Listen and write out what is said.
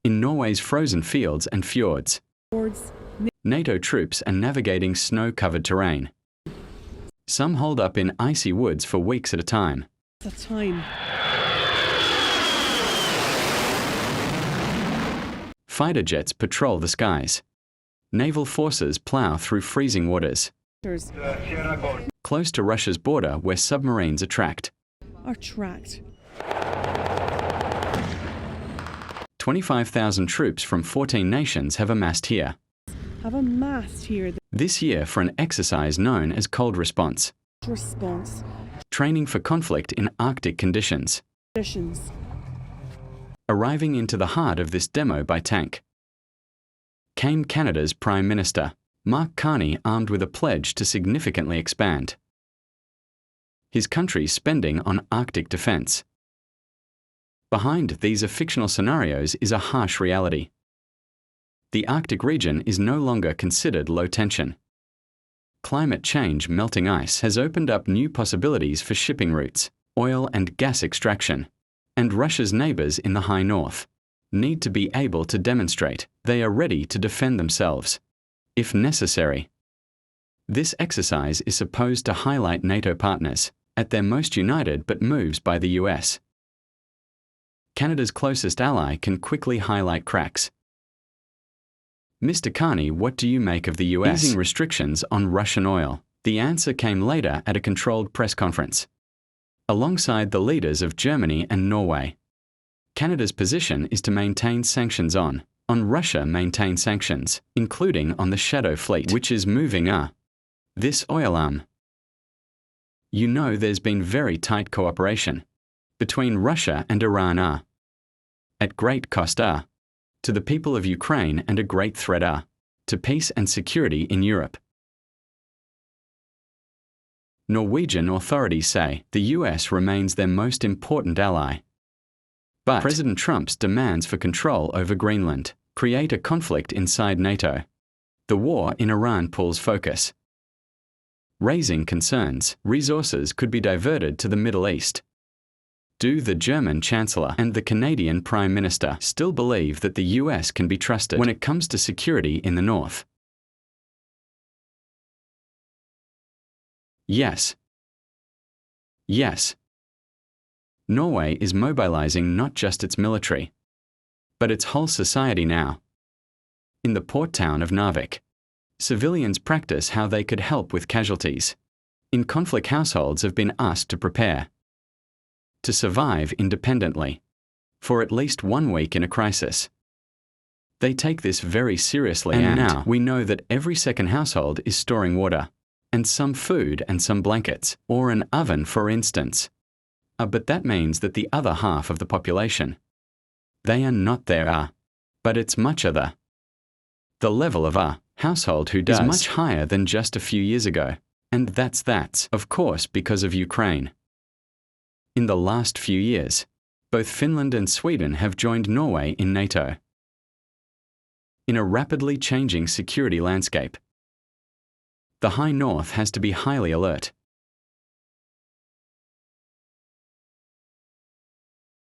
in Norway's frozen fields and fjords. Towards NATO troops are navigating snow-covered terrain. Some hold up in icy woods for weeks at a time. the time. Fighter jets patrol the skies. Naval forces plow through freezing waters. There's Close to Russia's border where submarines are tracked. are tracked. 25,000 troops from 14 nations have amassed here. Have amassed here This year for an exercise known as Cold Response, the response training for conflict in Arctic conditions. conditions. Arriving into the heart of this demo by tank came Canada's Prime Minister, Mark Carney, armed with a pledge to significantly expand his country's spending on Arctic defence. Behind these are fictional scenarios is a harsh reality. The Arctic region is no longer considered low tension. Climate change, melting ice, has opened up new possibilities for shipping routes, oil and gas extraction, and Russia's neighbours in the high north need to be able to demonstrate they are ready to defend themselves, if necessary. This exercise is supposed to highlight NATO partners at their most united but moves by the US. Canada's closest ally can quickly highlight cracks. Mr. Carney, what do you make of the US easing restrictions on Russian oil? The answer came later at a controlled press conference. Alongside the leaders of Germany and Norway, Canada's position is to maintain sanctions on Russia, maintain sanctions, including on the Shadow Fleet, which is moving this oil arm. You know there's been very tight cooperation between Russia and Iran at great cost to the people of Ukraine and a great threat to peace and security in Europe. Norwegian authorities say the US remains their most important ally. But President Trump's demands for control over Greenland create a conflict inside NATO. The war in Iran pulls focus, raising concerns resources could be diverted to the Middle East. Do the German Chancellor and the Canadian Prime Minister still believe that the US can be trusted when it comes to security in the North? Yes. Yes. Norway is mobilizing not just its military, but its whole society now. In the port town of Narvik, civilians practice how they could help with casualties. In conflict, households have been asked to prepare to survive independently for at least 1 week in a crisis. They take this very seriously, and now we know that every second household is storing water, and some food and some blankets, or an oven for instance. But that means that the other half of the population, they are not there, but it's much other. The level of household who does is much higher than just a few years ago, and that's of course because of Ukraine. In the last few years, both Finland and Sweden have joined Norway in NATO. In a rapidly changing security landscape, the High North has to be highly alert.